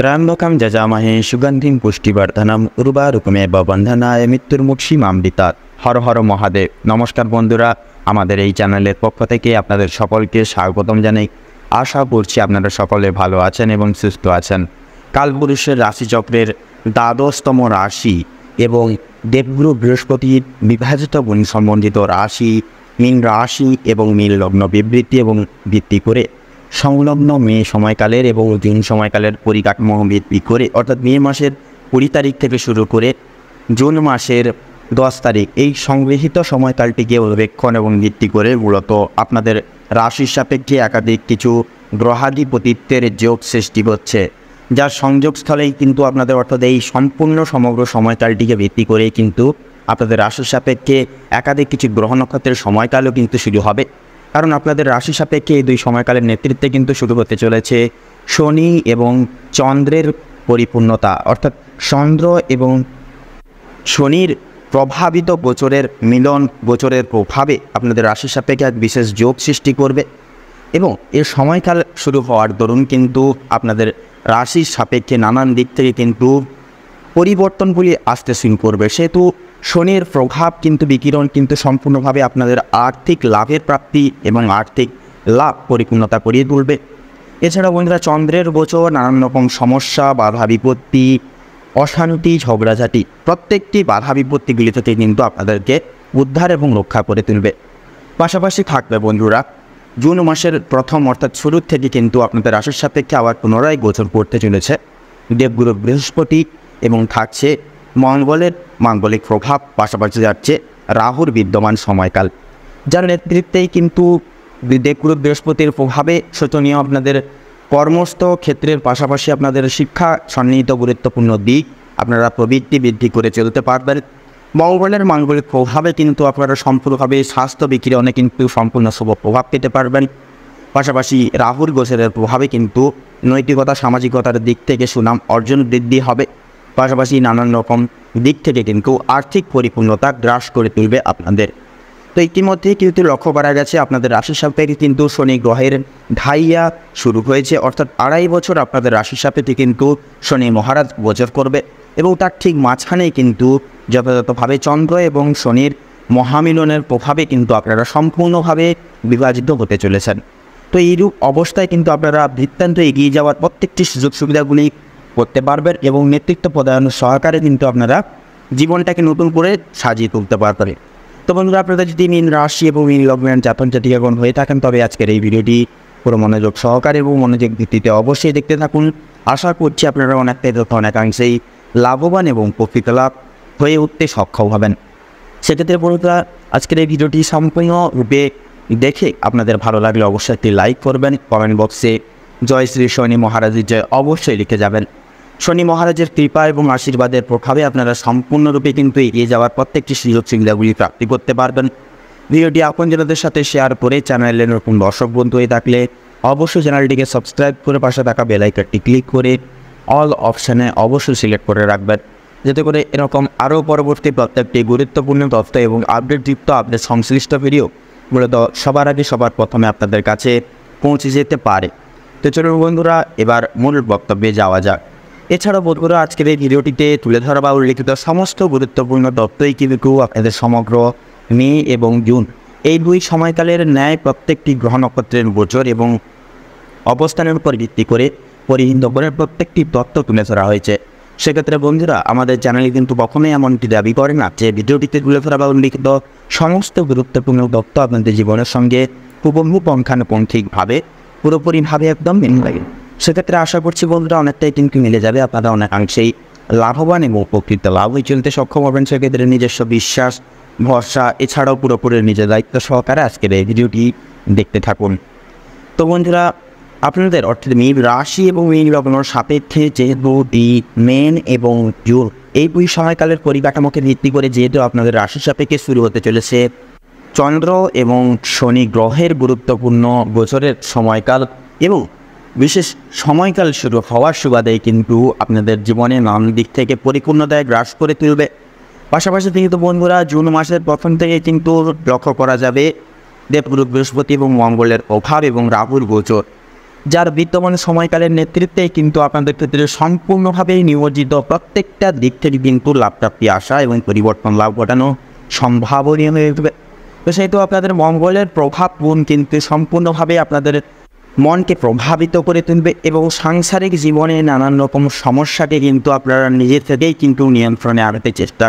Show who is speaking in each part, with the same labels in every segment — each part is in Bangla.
Speaker 1: ত্র্যম্বকম যজামহে সুগন্ধিম পুষ্টিবর্ধনম উর্বারুকমেব বন্ধনায় মৃত্যুর্মুক্ষীমামৃতাৎ। হর হর মহাদেব। নমস্কার বন্ধুরা, আমাদের এই চ্যানেলের পক্ষ থেকে আপনাদের সকলকে স্বাগতম জানাই। আশা করছি আপনারা সকলে ভালো আছেন এবং সুস্থ আছেন। কালপুরুষের রাশিচক্রের দ্বাদশতম রাশি এবং দেবগুরু বৃহস্পতির বিভাজিত গুণ সম্বন্ধিত রাশি মীন রাশি এবং মীন লগ্ন বিবৃতি এবং ভিত্তি করে সংলগ্ন মে সময়কালের এবং জুন সময়কালের পরিকাঠামো ভিত্তি করে, অর্থাৎ মে মাসের 20 তারিখ থেকে শুরু করে জুন মাসের 10 তারিখ, এই সংগৃহীত সময়কালটিকে উল্লেখন এবং ভিত্তি করে মূলত আপনাদের রাশির সাপেক্ষে একাধিক কিছু গ্রহাধিপতিত্বের যোগ সৃষ্টি হচ্ছে, যার সংযোগস্থলেই কিন্তু আপনাদের, অর্থাৎ এই সম্পূর্ণ সমগ্র সময়কালটিকে ভিত্তি করেই কিন্তু আপনাদের রাশির সাপেক্ষে একাধিক কিছু গ্রহ নক্ষত্রের সময়কালও কিন্তু শুরু হবে। কারণ আপনাদের রাশি সাপেক্ষে এই দুই সময়কালের নেতৃত্বে কিন্তু শুরু হতে চলেছে শনি এবং চন্দ্রের পরিপূর্ণতা, অর্থাৎ চন্দ্র এবং শনির প্রভাবিত গোচরের মিলন, গোচরের প্রভাবে আপনাদের রাশি সাপেক্ষে এক বিশেষ যোগ সৃষ্টি করবে এবং এর সময়কাল শুরু হওয়ার দরুন কিন্তু আপনাদের রাশির সাপেক্ষে নানান দিক থেকে কিন্তু পরিবর্তনগুলি আসতে শুরু করবে। সেহেতু শনির প্রভাব কিন্তু বিকিরণ কিন্তু সম্পূর্ণভাবে আপনাদের আর্থিক লাভের প্রাপ্তি এবং আর্থিক লাভ পরিপূর্ণতা করিয়ে তুলবে। এছাড়া বন্ধুরা, চন্দ্রের গোচর নানান রকম সমস্যা, বাধা বিপত্তি, অশান্তি, ঝগড়াঝাটি, প্রত্যেকটি বাধা বিপত্তিগুলি থেকে কিন্তু আপনাদেরকে উদ্ধার এবং রক্ষা করে তুলবে। পাশাপাশি থাকবে বন্ধুরা, জুন মাসের প্রথম অর্থাৎ শুরুর থেকে কিন্তু আপনাদের রাশির সাপেক্ষে আবার পুনরায় গোচর করতে চলেছে দেবগুরু বৃহস্পতি এবং থাকছে মঙ্গলের মাঙ্গলিক প্রভাব, পাশাপাশি যাচ্ছে রাহুর বিদ্যমান সময়কাল, যার নেতৃত্বেই কিন্তু দেবগুরু বৃহস্পতির প্রভাবে শোচনীয় আপনাদের কর্মস্থ ক্ষেত্রের পাশাপাশি আপনাদের শিক্ষা সন্নিহিত গুরুত্বপূর্ণ দিক আপনারা প্রবৃত্তি বৃদ্ধি করে চলতে পারবেন। মঙ্গলের মাঙ্গলিক প্রভাবে কিন্তু আপনারা সম্পূর্ণভাবে স্বাস্থ্য বিকিরণে কিন্তু সম্পূর্ণ শুভ প্রভাব পেতে পারবেন। পাশাপাশি রাহুর গোচরের প্রভাবে কিন্তু নৈতিকতা, সামাজিকতার দিক থেকে সুনাম অর্জন বৃদ্ধি হবে। পাশাপাশি নানান রকম দিক থেকে কিন্তু আর্থিক পরিপূর্ণতা গ্রাস করে তুলবে আপনাদের। তো ইতিমধ্যেই কিন্তু লক্ষ্য করা গেছে আপনাদের রাশির সাপেক্ষে কিন্তু শনি গ্রহের ঢাইয়া শুরু হয়েছে, অর্থাৎ 2.5 বছর আপনাদের রাশির সাপেক্ষে কিন্তু শনি মহারাজ গোচর করবে এবং তার ঠিক মাঝখানেই কিন্তু যথাযথভাবে চন্দ্র এবং শনির মহামিলনের প্রভাবে কিন্তু আপনারা সম্পূর্ণভাবে বিভাজিত হতে চলেছেন। তো এইরূপ অবস্থায় কিন্তু আপনারা বৃত্তান্ত এগিয়ে যাওয়ার প্রত্যেকটি সুযোগ সুবিধাগুলি করতে পারবেন এবং নেতৃত্ব প্রদান সহকারে কিন্তু আপনারা জীবনটাকে নতুন করে সাজিয়ে তুলতে পারবেন। তো বন্ধুরা, আপনারা যদি মীন রাশি এবং মীন লগ্নের জাতক জাতিকাগণ হয়ে থাকেন, তবে আজকের এই ভিডিওটি পুরো মনোযোগ সহকারে এবং মনোযোগ ভিত্তিতে অবশ্যই দেখতে থাকুন। আশা করছি আপনারা অনেকটাই অনেকাংশেই লাভবান এবং উপকৃত লাভ হয়ে উঠতে সক্ষম হবেন। সেক্ষেত্রে বন্ধুরা, আজকের এই ভিডিওটি সম্পূর্ণরূপে দেখে আপনাদের ভালো লাগলে অবশ্যই একটি লাইক করবেন। কমেন্ট বক্সে জয় শ্রী শনি মহারাজের জয় অবশ্যই লিখে যাবেন। শনি মহারাজের কৃপা এবং আশীর্বাদের প্রভাবে আপনারা সম্পূর্ণরূপে কিন্তু এগিয়ে যাওয়ার প্রত্যেকটি সুযোগ সুবিধাগুলি প্রাপ্তি করতে পারবেন। ভিডিওটি আপনজনদের সাথে শেয়ার করে চ্যানেলের নতুন দর্শক বন্ধু হয়ে থাকলে অবশ্যই চ্যানেলটিকে সাবস্ক্রাইব করে পাশে থাকা বেল আইকনটি ক্লিক করে অল অপশানে অবশ্যই সিলেক্ট করে রাখবেন, যাতে করে এরকম আরও পরবর্তী প্রত্যেকটি গুরুত্বপূর্ণ তথ্য এবং আপডেটযুক্ত আপনাদের সংশ্লিষ্ট ভিডিও মূলত সবার আগে সবার প্রথমে আপনাদের কাছে পৌঁছে যেতে পারে। তো চলুন বন্ধুরা, এবার মূল বক্তব্যে যাওয়া যাক। এছাড়াও বন্ধুরা, আজকের এই ভিডিওটিতে তুলে ধরা বা উল্লেখিত সমস্ত গুরুত্বপূর্ণ তথ্যই কিন্তু আপনাদের সমগ্র মে এবং জুন এই দুই সময়কালের ন্যায় প্রত্যেকটি গ্রহ নক্ষত্রের গোচর এবং অবস্থানের উপর ভিত্তি করে পরিহিত করে প্রত্যেকটি তথ্য তুলে ধরা হয়েছে। সেক্ষেত্রে বন্ধুরা, আমাদের চ্যানেলে কিন্তু কখনোই এমনটি দাবি করে না যে ভিডিওটিতে তুলে ধরা বা উল্লেখিত সমস্ত গুরুত্বপূর্ণ তথ্য আপনাদের জীবনের সঙ্গে হুবহু পুঙ্খানুপুঙ্খিকভাবে পুরোপুরিভাবে একদম মিলে লাগে। সেক্ষেত্রে আশা করছি বন্ধুরা অনেকটাই কিন্তু মিলে যাবে, আপনারা অনেকাংশেই লাভবান এবং উপকৃত লাভ হয়ে চলতে সক্ষম হবেন। সেক্ষেত্রে নিজস্ব বিশ্বাস, ভরসা এছাড়াও পুরোপুরি নিজের দায়িত্ব সহকারে আজকের এই ভিডিওটি দেখতে থাকুন। তো বন্ধুরা, আপনাদের অর্থাৎ মীন রাশি এবং মীন লগ্নের সাপেক্ষে যেহেতু মেন এবং জুন এই দুই সময়কালের পরিকাঠামোকে ভিত্তি করে যেহেতু আপনাদের রাশির সাপেক্ষে শুরু হতে চলেছে চন্দ্র এবং শনি গ্রহের গুরুত্বপূর্ণ গোচরের সময়কাল এবং বিশেষ সময়কাল শুরু হওয়ার সুবাদেই কিন্তু আপনাদের জীবনে নানান দিক থেকে পরিপূর্ণতায় গ্রাস করে তুলবে। পাশাপাশি কিন্তু বন্ধুরা, জুন মাসের প্রথম থেকে কিন্তু লক্ষ্য করা যাবে দেবগুরু বৃহস্পতি এবং মঙ্গলের প্রভাব এবং রাহুর গোচর। যার বিদ্যমান সময়কালের নেতৃত্বে কিন্তু আপনাদের ক্ষেত্রে সম্পূর্ণভাবে নিয়োজিত, প্রত্যেকটা দিক থেকে কিন্তু লাভপ্রাপ্তি আসা এবং পরিবর্তন লাভ ঘটানো সম্ভাবনীয় হয়ে উঠবে। তো সেহেতু আপনাদের মঙ্গলের প্রভাব গুণ কিন্তু সম্পূর্ণভাবে আপনাদের মনকে প্রভাবিত করে তুলবে এবং সাংসারিক জীবনে নানান রকম সমস্যাকে কিন্তু আপনারা নিজে থেকেই কিন্তু নিয়ন্ত্রণে আনতে চেষ্টা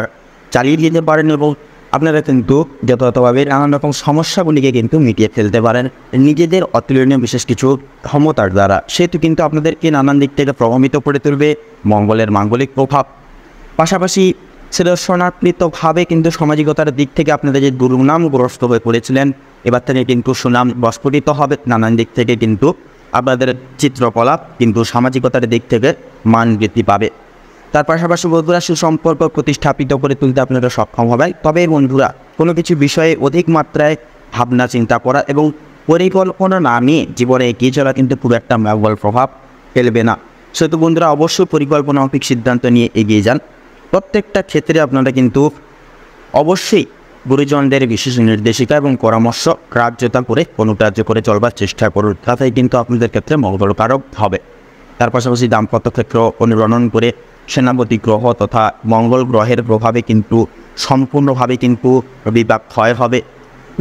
Speaker 1: চালিয়ে যেতে পারেন এবং আপনারা কিন্তু যথাযথভাবে নানান রকম সমস্যাগুলিকে কিন্তু মিটিয়ে ফেলতে পারেন নিজেদের অতুলনীয় বিশেষ কিছু ক্ষমতার দ্বারা। সেহেতু কিন্তু আপনাদেরকে নানান দিক থেকে প্রভাবিত করে তুলবে মঙ্গলের মাঙ্গলিক প্রভাব। পাশাপাশি দর্শনাত্মিতভাবে কিন্তু সামাজিকতার দিক থেকে আপনাদের যে দুর্নামগ্রস্ত হয়ে পড়েছিলেন, এবার থেকে কিন্তু সুনাম প্রস্ফুটিত হবে। নানান দিক থেকে কিন্তু আপনাদের চিত্রকলাপ কিন্তু সামাজিকতার দিক থেকে মান বৃদ্ধি পাবে। তার পাশাপাশি বন্ধুরা সুসম্পর্ক প্রতিস্থাপিত করে তুলতে আপনারা সক্ষম হবেন। তবে বন্ধুরা কোনো কিছু বিষয়ে অধিক মাত্রায় ভাবনা চিন্তা করা এবং পরিকল্পনা না নিয়ে জীবনে এগিয়ে চলা কিন্তু খুব একটা মঙ্গল প্রভাব ফেলবে না। সেহেতু বন্ধুরা অবশ্যই পরিকল্পনা মাফিক সিদ্ধান্ত নিয়ে এগিয়ে যান। প্রত্যেকটা ক্ষেত্রে আপনারা কিন্তু অবশ্যই গুরুজনদের বিশেষ নির্দেশিকা এবং পরামর্শ গ্রাহ্যতা করে অনুগ্রাহ্য করে চলবার চেষ্টা করুন, তাতেই কিন্তু আপনাদের ক্ষেত্রে মঙ্গলকারক হবে। তার পাশাপাশি দাম্পত্য ক্ষেত্র অনুরণন করে সেনাপতি গ্রহ তথা মঙ্গল গ্রহের প্রভাবে কিন্তু সম্পূর্ণভাবে কিন্তু বিভাগ ক্ষয় হবে,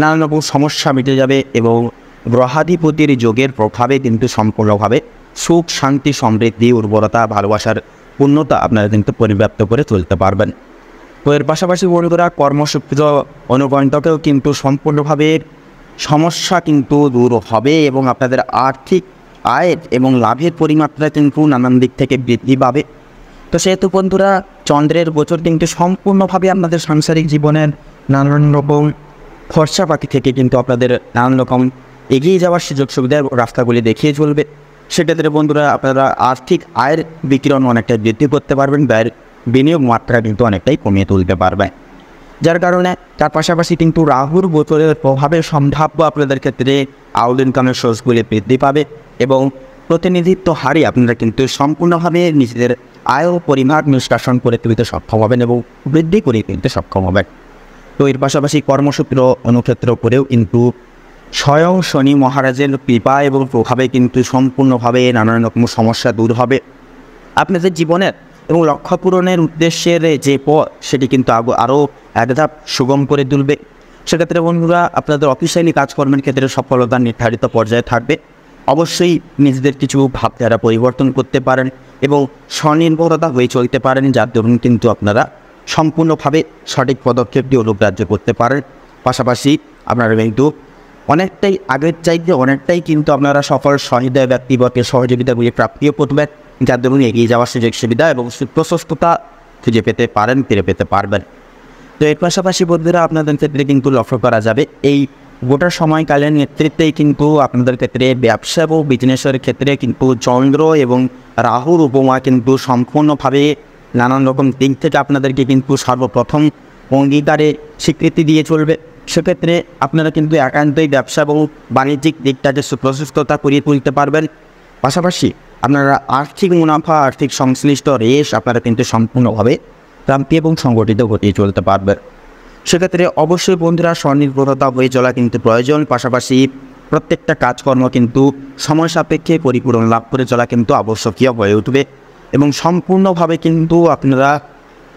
Speaker 1: নানান রকম সমস্যা মিটে যাবে এবং গ্রহাধিপতির যোগের প্রভাবে কিন্তু সম্পূর্ণভাবে সুখ শান্তি সমৃদ্ধি উর্বরতা ভালোবাসার পূর্ণতা আপনারা কিন্তু পরিব্যাপ্ত করে তুলতে পারবেন। তো এর পাশাপাশি বন্ধুরা কর্মসূত্র অনুগণিতকেও কিন্তু সম্পূর্ণভাবে সমস্যা কিন্তু দূর হবে এবং আপনাদের আর্থিক আয়ের এবং লাভের পরিমাত্রা কিন্তু নানান দিক থেকে বৃদ্ধি পাবে। তো সেহেতু বন্ধুরা চন্দ্রের গোচর কিন্তু সম্পূর্ণভাবে আপনাদের সাংসারিক জীবনের নানান রকম খরচাপাতি থেকে কিন্তু আপনাদের নানান রকম এগিয়ে যাওয়ার সুযোগ সুবিধার রাস্তাগুলি দেখিয়ে চলবে। সেক্ষেত্রে বন্ধুরা আপনারা আর্থিক আয়ের বিকিরণ অনেকটা বৃদ্ধি করতে পারবেন, ব্যয়ের বিনিয়োগ মাত্রা কিন্তু অনেকটাই কমিয়ে তুলতে পারবেন। যার কারণে তার পাশাপাশি কিন্তু রাহুর গোচরের প্রভাবে সম্ভাব্য আপনাদের ক্ষেত্রে আউল ইনকামের সোর্সগুলি বৃদ্ধি পাবে এবং প্রতিনিধিত্ব হারে আপনারা কিন্তু সম্পূর্ণভাবে নিজেদের আয় ও পরিমাণ নিষ্কাশন করে তুলতে সক্ষম হবেন এবং বৃদ্ধি করে তুলতে সক্ষম হবেন। তো এর পাশাপাশি কর্মসূত্র অনুক্ষেত্র করেও কিন্তু স্বয়ং শনি মহারাজের কৃপা এবং প্রভাবে কিন্তু সম্পূর্ণভাবে নানান রকম সমস্যা দূর হবে। আপনাদের জীবনের এবং লক্ষ্য পূরণের উদ্দেশ্যের যে পথ সেটি কিন্তু আরও এক ধাপ সুগম করে তুলবে। সেক্ষেত্রে বন্ধুরা আপনাদের অফিসিয়ালি কাজকর্মের ক্ষেত্রে সফলতা নির্ধারিত পর্যায়ে থাকবে। অবশ্যই নিজেদের কিছু ভাবধারা পরিবর্তন করতে পারেন এবং স্বনির্ভরতা হয়ে চলতে পারেন, যার দরুন কিন্তু আপনারা সম্পূর্ণভাবে সঠিক পদক্ষেপটি অনুগ্রাহ্য করতে পারেন। পাশাপাশি আপনারা কিন্তু অনেকটাই আগের চাইতে অনেকটাই কিন্তু আপনারা সফল সহৃদয় ব্যক্তিবর্গের সহযোগিতাগুলি প্রাপ্তিও করবেন, যার দরুন এগিয়ে যাওয়ার সুযোগ সুবিধা এবং প্রশস্ততা খুঁজে পেতে পারেন, ফিরে পেতে পারবেন। তো এর পাশাপাশি বন্ধুরা আপনাদের ক্ষেত্রে কিন্তু লক্ষ্য করা যাবে এই গোটা সময়কালের নেতৃত্বেই কিন্তু আপনাদের ক্ষেত্রে ব্যবসা এবং বিজনেসের ক্ষেত্রে কিন্তু চন্দ্র এবং রাহুর উপমা কিন্তু সম্পূর্ণভাবে নানান রকম দিক থেকে আপনাদেরকে কিন্তু সর্বপ্রথম অঙ্গীকারে স্বীকৃতি দিয়ে চলবে। সেক্ষেত্রে আপনারা কিন্তু একান্তই ব্যবসা এবং বাণিজ্যিক দিকটাকে সুপ্রশস্ততা করিয়ে তুলতে পারবেন। পাশাপাশি আপনারা আর্থিক মুনাফা আর্থিক সংশ্লিষ্ট রেশ আপনারা কিন্তু সম্পূর্ণভাবে প্রান্তি এবং সংগঠিত ঘটিয়ে চলতে পারবেন। সেক্ষেত্রে অবশ্যই বন্ধুরা স্বনির্ভরতা হয়ে চলা কিন্তু প্রয়োজন। পাশাপাশি প্রত্যেকটা কাজকর্ম কিন্তু সময় সাপেক্ষে পরিপূরণ লাভ করে চলা কিন্তু আবশ্যকীয় হয়ে উঠবে এবং সম্পূর্ণভাবে কিন্তু আপনারা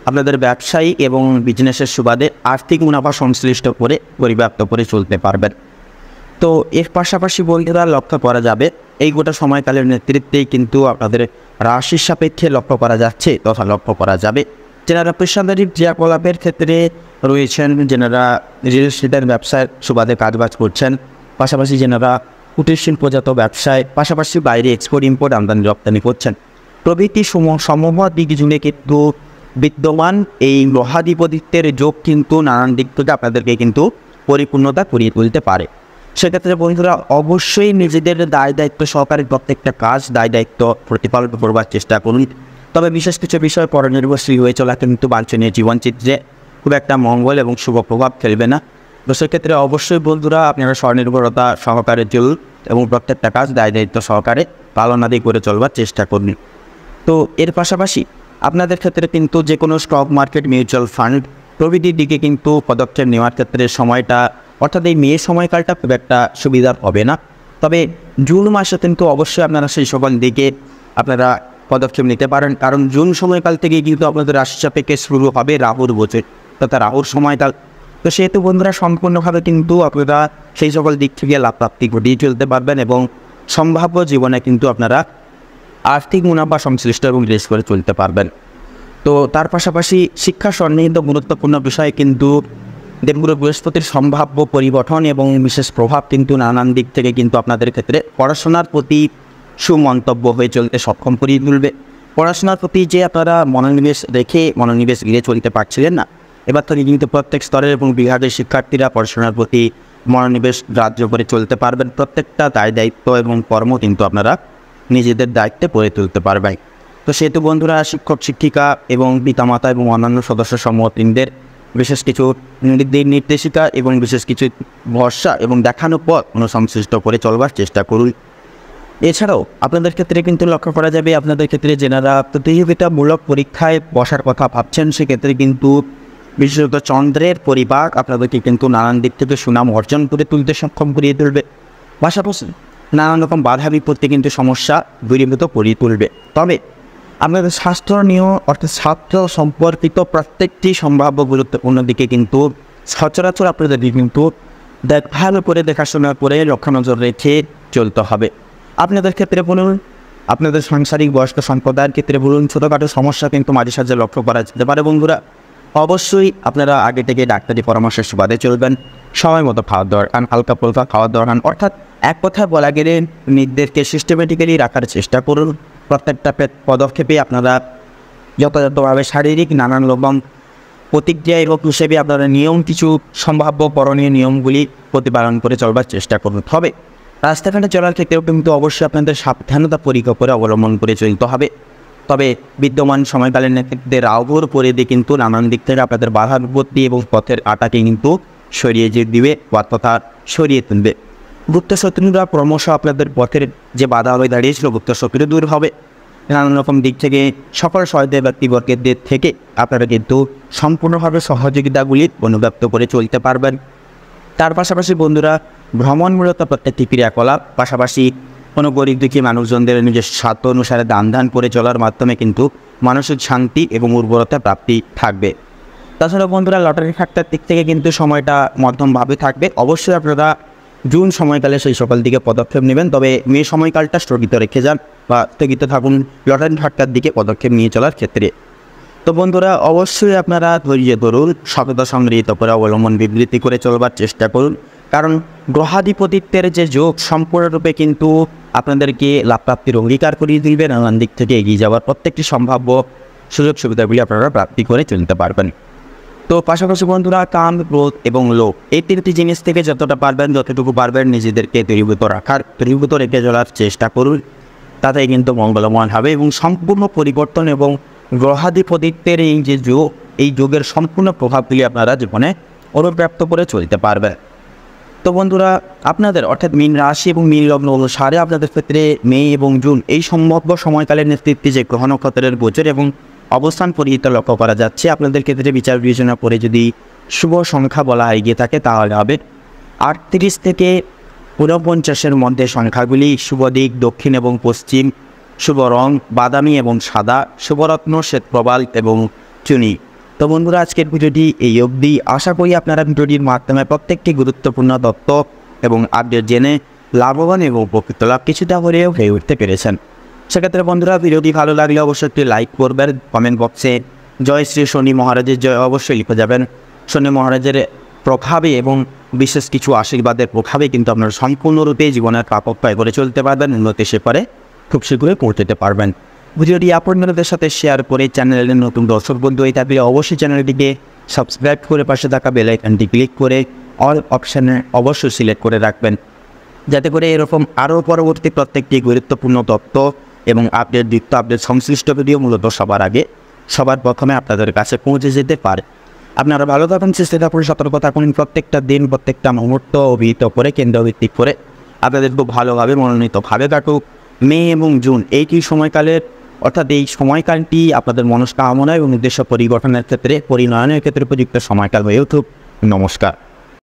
Speaker 1: আপনাদের ব্যবসায়ী এবং বিজনেসের সুবাদে আর্থিক মুনাফা সংশ্লিষ্ট করে পরিব্যাপ্ত করে চলতে পারবেন। তো এর পাশাপাশি বন্ধুরা লক্ষ্য করা যাবে এই গোটা সময়কালের নেতৃত্বেই কিন্তু আপনাদের রাশির সাপেক্ষে লক্ষ্য করা যাচ্ছে তথা লক্ষ্য করা যাবে যারা পেশাদারি ক্রিয়াকলাপের ক্ষেত্রে রয়েছেন, যেনারা রিয়েল এস্টেটের ব্যবসায় সুবাদে কাজবাজ করছেন, পাশাপাশি যেনারা কুটির শিল্পজাত ব্যবসায় পাশাপাশি বাইরে এক্সপোর্ট ইম্পোর্ট আমদানি রপ্তানি করছেন প্রভৃতি সমূহ দিক জুড়ে কিন্তু বিদ্যমান এই গ্রহাধিপতিত্বের যোগ কিন্তু নানান দিক থেকে আপনাদেরকে কিন্তু পরিপূর্ণতা করিয়ে তুলতে পারে। সেক্ষেত্রে বন্ধুরা অবশ্যই নিজেদের দায় দায়িত্ব সহকারে প্রত্যেকটা কাজ দায় দায়িত্ব প্রতিপালন করবার চেষ্টা করুন। তবে বিশেষ কিছু বিষয় পরনির্ভরশীল হয়ে চলা কিন্তু বাঞ্ছনীয় জীবনচিত্রে খুব একটা মঙ্গল এবং শুভ প্রভাব ফেলবে না। তো সেক্ষেত্রে অবশ্যই বন্ধুরা আপনারা স্বনির্ভরতা সহকারে চলুন এবং প্রত্যেকটা কাজ দায় দায়িত্ব সহকারে পালনাদি করে চলবার চেষ্টা করুন। তো এর পাশাপাশি আপনাদের ক্ষেত্রে কিন্তু যে কোনো স্টক মার্কেট মিউচুয়াল ফান্ড প্রভৃতির দিকে কিন্তু পদক্ষেপ নেওয়ার ক্ষেত্রে সময়টা অর্থাৎ এই মেয়ের সময়কালটা খুব একটা সুবিধার হবে না। তবে জুন মাসে কিন্তু অবশ্যই আপনারা সেই সকল দিকে আপনারা পদক্ষেপ নিতে পারেন, কারণ জুন সময়কাল থেকে কিন্তু আপনাদের রাশি সাপেক্ষে শুরু হবে রাহুর গোচর তথা রাহুর সময়কাল। তো সেহেতু বন্ধুরা সম্পূর্ণভাবে কিন্তু আপনারা সেই সকল দিক থেকে লাভ প্রাপ্তি ঘটিয়ে চলতে পারবেন এবং সম্ভাব্য জীবনে কিন্তু আপনারা আর্থিক মুনাফা সংশ্লিষ্ট এবং রেস করে চলতে পারবেন। তো তার পাশাপাশি শিক্ষা সন্নিহিত গুরুত্বপূর্ণ বিষয়ে কিন্তু দেবগুরু বৃহস্পতির সম্ভাব্য পরিবর্তন এবং বিশেষ প্রভাব কিন্তু নানান দিক থেকে কিন্তু আপনাদের ক্ষেত্রে পড়াশোনার প্রতি সুমন্তব্য হয়ে চলতে সক্ষম করিয়ে তুলবে। পড়াশোনার প্রতি যে আপনারা মনোনিবেশ ঘিরে চলতে পারছিলেন না, এবার থেকে কিন্তু প্রত্যেক স্তরের এবং বিভাগের শিক্ষার্থীরা পড়াশোনার প্রতি মনোনিবেশ গ্রাহ্য করে চলতে পারবেন। প্রত্যেকটা দায়িত্ব এবং কর্ম কিন্তু আপনারা নিজেদের দায়িত্বে গড়ে তুলতে পারবেন। তো সেহেতু বন্ধুরা শিক্ষক শিক্ষিকা এবং পিতামাতা এবং অন্যান্য সদস্য সমূহদের বিশেষ কিছু নির্দেশিকা এবং বিশেষ কিছু ভরসা এবং দেখানো পথ সংশ্লিষ্ট করে চলবার চেষ্টা করুন। এছাড়াও আপনাদের ক্ষেত্রে কিন্তু লক্ষ্য করা যাবে, আপনাদের ক্ষেত্রে যেনারা প্রতিযোগিতামূলক পরীক্ষায় বসার কথা ভাবছেন সেক্ষেত্রে কিন্তু বিশেষত চন্দ্রের পরিবার আপনাদেরকে কিন্তু নানান দিক থেকে সুনাম অর্জন করে তুলতে সক্ষম করিয়ে তুলবে। পাশাপাশি নানান রকম বাধা বিপত্তি কিন্তু সমস্যা দূরীভূত করিয়ে তুলবে। তবে আপনাদের স্বাস্থ্য নিয়ে অর্থাৎ স্বাস্থ্য সম্পর্কিত প্রত্যেকটি সম্ভাব্য গুরুত্বপূর্ণ দিকে কিন্তু সচরাচর আপনাদের কিন্তু ভালো করে দেখাশোনা করে লক্ষ্য নজর রেখে চলতে হবে। আপনাদের ক্ষেত্রে বলুন, আপনাদের সাংসারিক বয়স্ক সম্প্রদায়ের ক্ষেত্রে বলুন, ছোটোখাটো সমস্যা কিন্তু মাঝে সাঝে লক্ষ্য করা যেতে পারে। বন্ধুরা অবশ্যই আপনারা আগে থেকে ডাক্তারি পরামর্শের সুবাদে চলবেন, সময় মতো খাওয়ার দরকার, হালকা ফুলকা খাওয়ার দরকার, অর্থাৎ এক কথা বলা গেলে নিজেদেরকে সিস্টেমেটিক্যালি রাখার চেষ্টা করুন। প্রত্যেকটা পদক্ষেপে আপনারা যথাযথভাবে শারীরিক নানান রকম প্রতিক্রিয়া এবং হিসেবে আপনারা কিছু সম্ভাব্য করণীয় নিয়মগুলি প্রতিপালন করে চলবার চেষ্টা করুন। তবে রাস্তাঘাটে চলার ক্ষেত্রেও কিন্তু অবশ্যই আপনাদের সাবধানতা পরীক্ষা করে অবলম্বন করে চলতে হবে। তবে বিদ্যমান সময়কালীন ক্ষেত্রে রাহুর পরিধি কিন্তু নানান দিক থেকে আপনাদের বাধা বিপত্তি এবং পথের আটাকে কিন্তু সরিয়ে দিবে তথা সরিয়ে তুলবে। গুপ্ত শত্রুরা ক্রমশ আপনাদের পথের যে বাধা হয়ে দাঁড়িয়েছিল গুপ্ত শত্রু দূর হবে। নানান রকম দিক থেকে সকল সহায়তা ব্যক্তিবর্গের থেকে আপনারা কিন্তু সম্পূর্ণভাবে সহযোগিতাগুলি অনুব্যাপ্ত করে চলতে পারবেন। তার পাশাপাশি বন্ধুরা ভ্রমণমূলক প্রত্যেকটি ক্রিয়াকলাপ, পাশাপাশি কোনো গরিব দুঃখী মানুষজনদের নিজস্ব স্বার্থ অনুসারে দান করে চলার মাধ্যমে কিন্তু মানসিক শান্তি এবং উর্বরতা প্রাপ্তি থাকবে। তাছাড়া বন্ধুরা লটারি খাতার দিক থেকে কিন্তু সময়টা মধ্যমভাবে থাকবে। অবশ্যই আপনারা জুন সময়কালে সেই সকল দিকে পদক্ষেপ নেবেন, তবে মে সময়কালটা স্থগিত রেখে যান বা স্থগিত থাকুন লটারি খাতার দিকে পদক্ষেপ নিয়ে চলার ক্ষেত্রে। তো বন্ধুরা অবশ্যই আপনারা ধৈর্য ধরুন, সততা সংগৃহীত করে অবলম্বন বিবৃতি করে চলবার চেষ্টা করুন, কারণ গ্রহাধিপতিত্বের যে যোগ সম্পূর্ণরূপে কিন্তু আপনাদেরকে লাভ প্রাপ্তির অঙ্গীকার করিয়ে দিবে। নানান দিক থেকে এগিয়ে যাওয়ার প্রত্যেকটি সম্ভাব্য সুযোগ সুবিধাগুলি আপনারা প্রাপ্তি করে চলতে পারবেন। তো পাশাপাশি বন্ধুরা কাম, ক্রোধ এবং লোভ এই তিনটি জিনিস থেকে যতটুকু পারবেন নিজেদেরকে দূরীভূত রেখে চলার চেষ্টা করুন, তাতে কিন্তু মঙ্গলময় হবে এবং সম্পূর্ণ পরিবর্তন এবং গ্রহাধিপতিত্বের এই যে যোগ, এই যোগের সম্পূর্ণ প্রভাবগুলি আপনারা জীবনে অনুপ্রাপ্ত করে চলতে পারবেন। তো বন্ধুরা আপনাদের অর্থাৎ মীন রাশি এবং মীন লগ্ন অনুসারে আপনাদের ক্ষেত্রে মে এবং জুন এই সম্ভাব্য সময়কালের নেতৃত্বে যে গ্রহ নক্ষত্রের গোচর এবং অবস্থান পরিহিত লক্ষ্য করা যাচ্ছে, আপনাদের ক্ষেত্রে বিচার বিবেচনা করে যদি শুভ সংখ্যা বলা এগিয়ে থাকে তাহলে হবে 38 থেকে 49-এর মধ্যে সংখ্যাগুলি। শুভ দিক দক্ষিণ এবং পশ্চিম, শুভ রং বাদামি এবং সাদা, শুভরত্ন শ্বেত প্রবাল এবং চুনি। তো বন্ধুরা আজকের ভিডিওটি এই অবধি। আশা করি আপনারা ভিডিওটির মাধ্যমে প্রত্যেকটি গুরুত্বপূর্ণ তথ্য এবং আপডেট জেনে লাভবান এবং উপকৃত লাভ কিছুটা হলেও হয়ে উঠতে পেরেছেন। সেক্ষেত্রে বন্ধুরা ভিডিওটি ভালো লাগলে অবশ্যই একটি লাইক করবেন, কমেন্ট বক্সে জয় শ্রী শনি মহারাজের জয় অবশ্যই লিখে যাবেন। শনি মহারাজের প্রভাবে এবং বিশেষ কিছু আশীর্বাদের প্রভাবে কিন্তু আপনারা সম্পূর্ণরূপে জীবনের প্রাপ্য করে চলতে পারবেন, উন্নতি সে পারে খুব শীঘ্রই পৌঁছতে পারবেন। ভিডিওটি আপনাদের সাথে শেয়ার করে চ্যানেলের নতুন দর্শক বন্ধু হয়ে থাকলে অবশ্যই চ্যানেলটিকে সাবস্ক্রাইব করে পাশে থাকা বেল আইকনটি ক্লিক করে অল অপশানে অবশ্যই সিলেক্ট করে রাখবেন, যাতে করে এরকম আরও পরবর্তী প্রত্যেকটি গুরুত্বপূর্ণ তথ্য এবং আপডেট সংশ্লিষ্ট ভিডিও মূলত সবার আগে সবার প্রথমে আপনাদের কাছে পৌঁছে যেতে পারে। আপনারা ভালো থাকুন, সুস্থ থাকুন, সতর্ক থাকুন। প্রত্যেকটা দিন প্রত্যেকটা মুহূর্ত অভিহিত করে কেন্দ্রভিত্তিক করে আপনাদের খুব ভালোভাবে মনোনীতভাবে কাটুক। মে এবং জুন এইটি সময়কালের অর্থাৎ এই সময়কালটি আপনাদের মনস্কামনা এবং উদ্দেশ্য পরিগঠনের ক্ষেত্রে পরিণয়নের ক্ষেত্রে উপযুক্ত সময়কাল হয়ে উঠুক। নমস্কার।